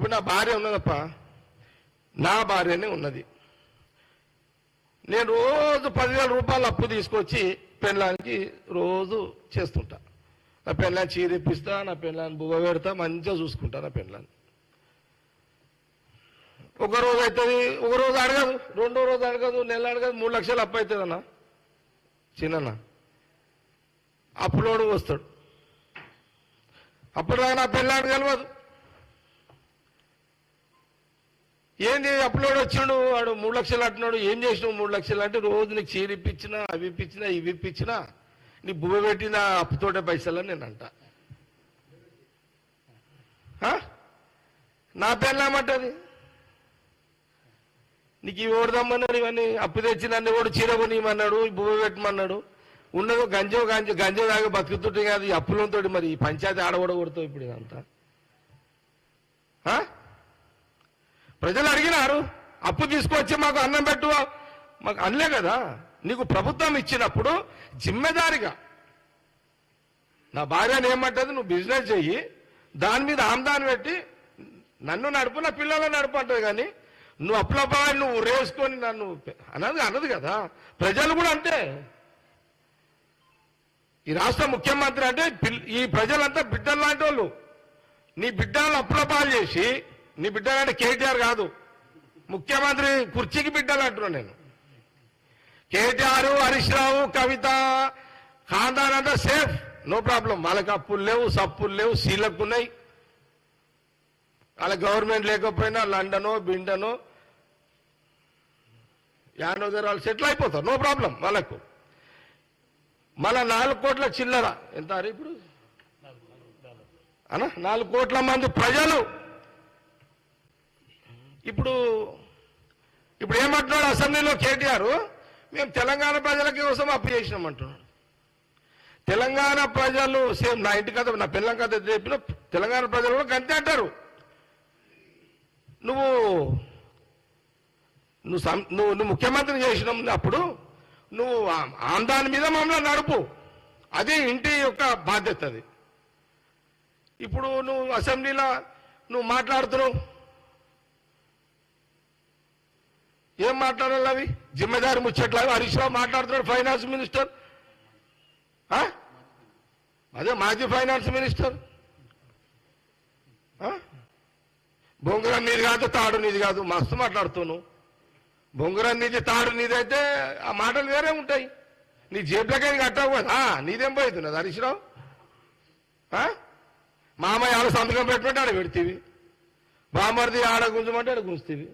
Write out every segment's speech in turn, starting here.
ఇప్పుడు నా భార్య ఉన్నదప్ప, నా భార్యనే ఉన్నది. నేను రోజు 10,000 రూపాయలు అప్పు తీసుకొచ్చి పెళ్ళానికి రోజు చేస్తుంటా. నా పెళ్ళాన్ని చీరిప్పిస్తా, నా పెళ్ళాన్ని బువ్వ పెడతా, మంచిగా చూసుకుంటా నా పెళ్ళాన్ని. ఒక రోజు అవుతుంది, ఒక రోజు అడగదు, రెండో రోజు అడగదు, నెల అడగదు, 3 లక్షలు అప్పు అవుతుందన్నా. చిన్న అప్పులోడు వస్తాడు. అప్పటిదాకా నా పెళ్ళాడు కలవదు. ఏంది అప్పులోడు వచ్చిండు, వాడు 3 లక్షలు అంటున్నాడు. ఏం చేసినావు 3 లక్షలు అంటే, రోజు నీకు చీర ఇప్పించినా, అవి ఇప్పించినా, ఇవి ఇప్పించినా, నీ బువ్వ పెట్టిన అప్పుతోటే పైసలని నేను అంట. నా పెళ్ళామంటది, నీకు ఇవి ఓడదమ్మన్నాడు, ఇవన్నీ అప్పు తెచ్చి నన్ను కూడా చీర కొనియమన్నాడు, బువ్వ పెట్టమన్నాడు. ఉన్నదో గంజో దాకా బతుకుతుంటే కాదు ఈ అప్పులతో. మరి ఈ పంచాయతీ ఆడగొడగొడతావు ఇప్పుడు ఇదంతా. ప్రజలు అడిగినారు, అప్పు తీసుకొచ్చి మాకు అన్నం పెట్టు, మాకు అనలే కదా. నీకు ప్రభుత్వం ఇచ్చినప్పుడు జిమ్మెదారిగా నా భార్యను ఏమంటది, నువ్వు బిజినెస్ చెయ్యి, దాని మీద ఆమ్దాన్ని పెట్టి నన్ను నడుపు, నా పిల్లలను నడుపు అంటది. కానీ నువ్వు అప్పులపాలు నువ్వు రేసుకొని నన్ను అనదు కదా. ప్రజలు కూడా అంతే. ఈ రాష్ట్ర ముఖ్యమంత్రి అంటే ఈ ప్రజలంతా బిడ్డలు లాంటి వాళ్ళు. నీ బిడ్డలను అప్పులపాలు చేసి, నీ బిడ్డలంటే కేటీఆర్ కాదు, ముఖ్యమంత్రి కుర్చీకి బిడ్డలు అంటున్నాను నేను. కేటీఆర్, హరీష్ రావు, కవిత ఖాందాన్ అంటే సేఫ్, నో ప్రాబ్లం. వాళ్ళకి అప్పులు లేవు, సప్పులు లేవు, సీలకు ఉన్నాయి. వాళ్ళ గవర్నమెంట్ లేకపోయినా లండనో బిండనో యానో దగ్గర వాళ్ళు సెటిల్ అయిపోతారు, నో ప్రాబ్లం వాళ్ళకు. మళ్ళా 4 కోట్ల చిల్లర ఎంత ఇప్పుడు అన్నా, 4 కోట్ల మంది ప్రజలు ఇప్పుడు ఏమంటున్నాడు అసెంబ్లీలో కేటీఆర్, మేము తెలంగాణ ప్రజల కోసం అప్పు చేసినామంటున్నాడు. తెలంగాణ ప్రజలు సేమ్ నా ఇంటి కథ, నా పిల్లం కథ చెప్పిన తెలంగాణ ప్రజలు కూడా అంతే అంటారు. నువ్వు ముఖ్యమంత్రిని చేసినప్పుడు నువ్వు ఆందాని మీద మమ్మల్ని నడుపు, అది ఇంటి యొక్క బాధ్యత. అది ఇప్పుడు నువ్వు అసెంబ్లీలో నువ్వు మాట్లాడుతున్నావు, ఏం మాట్లాడాలి అవి జిమ్మెదారి ముచ్చట్లు. హరీష్ రావు మాట్లాడుతున్నాడు, ఫైనాన్స్ మినిస్టర్, అదే మాజీ ఫైనాన్స్ మినిస్టర్. బొంగురం నీది కాదు, తాడు నీది కాదు, మస్తు మాట్లాడుతున్నావు. బొంగురం నీది, తాడు నీది అయితే ఆ మాటలు వేరే ఉంటాయి. నీ జేబులకే కట్టావు కదా, నీదేం పోతున్నది హరీష్ రావు. మామయ్య ఆడ సంతకం పెట్టమంటే ఆడ పెడితేవి, బామర్ది ఆడ గుంజమంటే ఆడ గుంజుతీవి.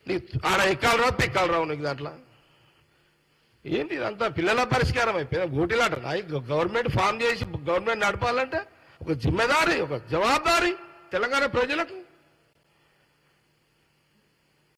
నీ ఆడ ఎక్కాలి రావు, పిక్కాలి రావు నీకు దాంట్లో. ఏంటి ఇదంతా పిల్లల పరిష్కారం అయిపోయింది, గోటిలాట. గవర్నమెంట్ ఫామ్ చేసి గవర్నమెంట్ నడపాలంటే ఒక జిమ్మెదారి, ఒక జవాబారి తెలంగాణ ప్రజలకు.